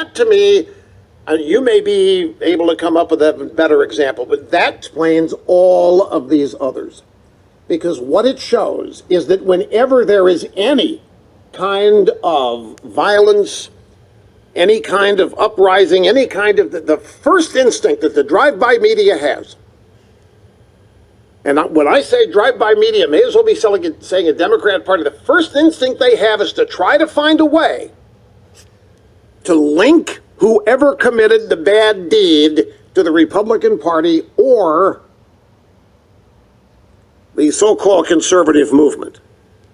That to me, you may be able to come up with a better example, but that explains all of these others. Because what it shows is that whenever there is any kind of violence, any kind of uprising, any kind of the first instinct that the drive-by media has, and when I say drive-by media, may as well be saying a Democrat Party, the first instinct they have is to try to find a way to link whoever committed the bad deed to the Republican Party or the so-called conservative movement.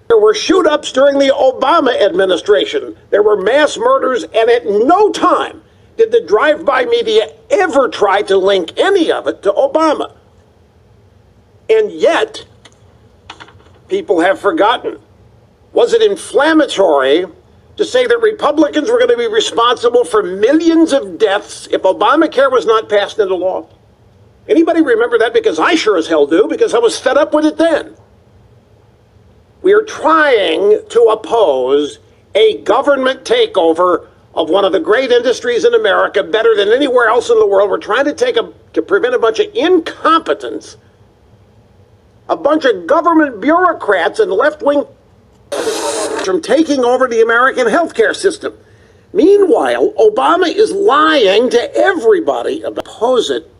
There were shoot-ups during the Obama administration. There were mass murders, and at no time did the drive-by media ever try to link any of it to Obama. And yet, people have forgotten. Was it inflammatory to say that Republicans were going to be responsible for millions of deaths if Obamacare was not passed into law? Anybody remember that? Because I sure as hell do, because I was fed up with it then. We are trying to oppose a government takeover of one of the great industries in America better than anywhere else in the world. We're trying to prevent a bunch of incompetence, a bunch of government bureaucrats and left-wing from taking over the American healthcare system. Meanwhile, Obama is lying to everybody about it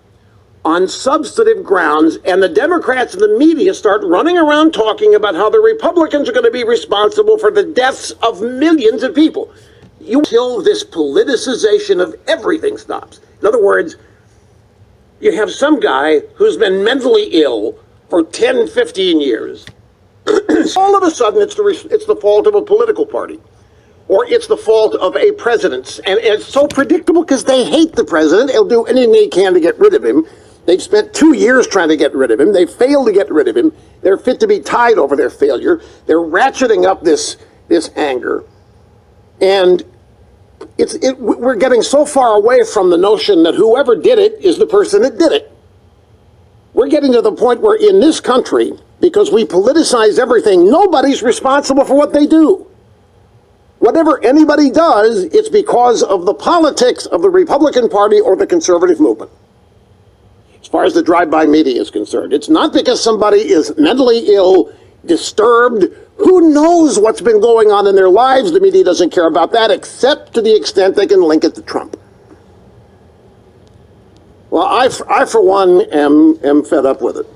on substantive grounds, and the Democrats and the media start running around talking about how the Republicans are going to be responsible for the deaths of millions of people. Until this politicization of everything stops. In other words, you have some guy who's been mentally ill for 10, 15 years. All of a sudden, it's the fault of a political party. Or it's the fault of a president. And it's so predictable because they hate the president. They'll do anything they can to get rid of him. They've spent 2 years trying to get rid of him. They failed to get rid of him. They're fit to be tied over their failure. They're ratcheting up this anger. And we're getting so far away from the notion that whoever did it is the person that did it. We're getting to the point where in this country, because we politicize everything, nobody's responsible for what they do. Whatever anybody does, it's because of the politics of the Republican Party or the conservative movement. As far as the drive-by media is concerned, it's not because somebody is mentally ill, disturbed. Who knows what's been going on in their lives? The media doesn't care about that, except to the extent they can link it to Trump. Well, I for one, am fed up with it.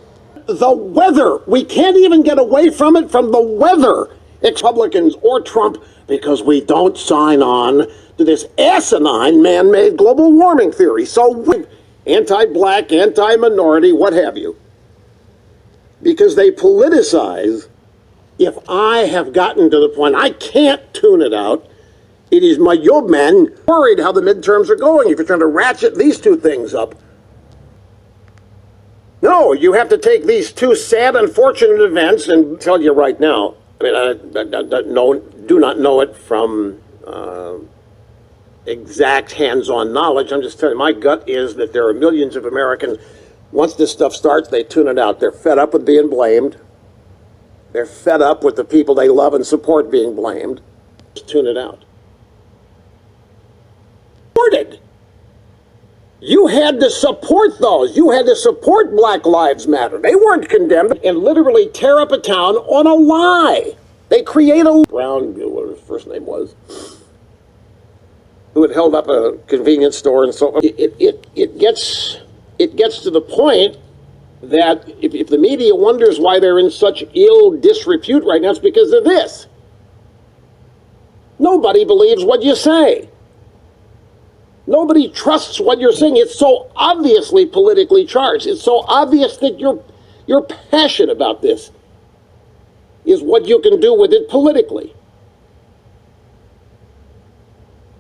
The weather, we can't even get away from it, from the weather, Republicans or Trump, because we don't sign on to this asinine man-made global warming theory. So anti-black, anti-minority, what have you. Because they politicize. If I have gotten to the point, I can't tune it out. It is my job, man, worried how the midterms are going if you're trying to ratchet these two things up. No, you have to take these two sad, unfortunate events and tell you right now. I mean, I do not know it from exact hands-on knowledge. I'm just telling you, my gut is that there are millions of Americans, once this stuff starts, they tune it out. They're fed up with being blamed. They're fed up with the people they love and support being blamed. Just tune it out. You had to support those. You had to support Black Lives Matter. They weren't condemned and literally tear up a town on a lie. They create a Brown, whatever his first name was, who had held up a convenience store, and so it gets to the point that if the media wonders why they're in such ill disrepute right now, it's because of this. Nobody believes what you say. Nobody trusts what you're saying. It's so obviously politically charged. It's so obvious that your passion about this is what you can do with it politically.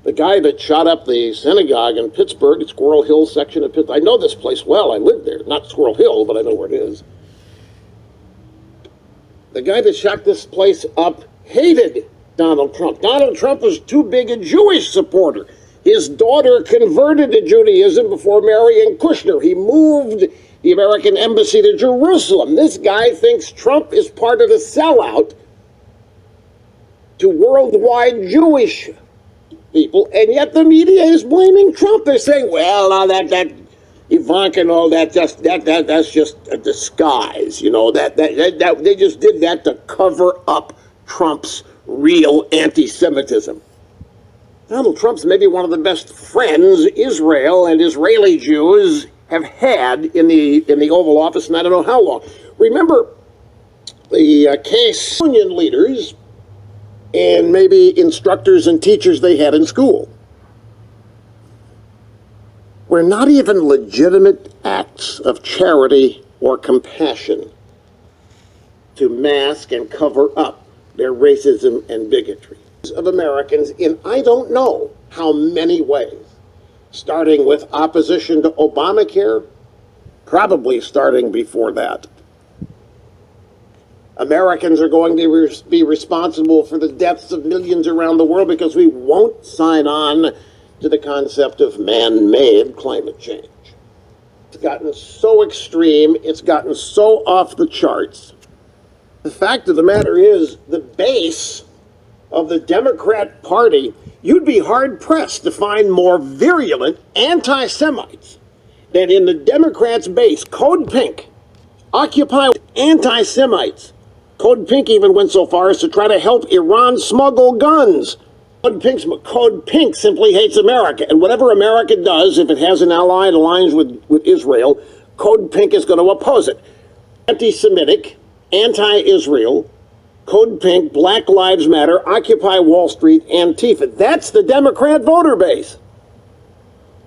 The guy that shot up the synagogue in Pittsburgh, Squirrel Hill section of Pittsburgh, I know this place well. I lived there. Not Squirrel Hill, but I know where it is. The guy that shot this place up hated Donald Trump. Donald Trump was too big a Jewish supporter. His daughter converted to Judaism before marrying Kushner. He moved the American embassy to Jerusalem. This guy thinks Trump is part of the sellout to worldwide Jewish people, and yet the media is blaming Trump. They're saying, well, that Ivanka and all that, that's just a disguise. You know, that they just did that to cover up Trump's real anti-Semitism. Donald Trump's maybe one of the best friends Israel and Israeli Jews have had in the Oval Office, and I don't know how long. Remember the case union leaders and maybe instructors and teachers they had in school were not even legitimate acts of charity or compassion to mask and cover up their racism and bigotry of Americans in I don't know how many ways, starting with opposition to Obamacare, probably starting before that. Americans are going to be responsible for the deaths of millions around the world because we won't sign on to the concept of man-made climate change. It's gotten so extreme, it's gotten so off the charts. The fact of the matter is, the base of the Democrat Party, you'd be hard-pressed to find more virulent anti-Semites than in the Democrats' base. Code Pink, Occupy anti-Semites. Code Pink even went so far as to try to help Iran smuggle guns. Code Pink simply hates America, and whatever America does, if it has an ally that aligns with Israel, Code Pink is going to oppose it. Anti-Semitic, anti-Israel, Code Pink, Black Lives Matter, Occupy Wall Street, Antifa. That's the Democrat voter base.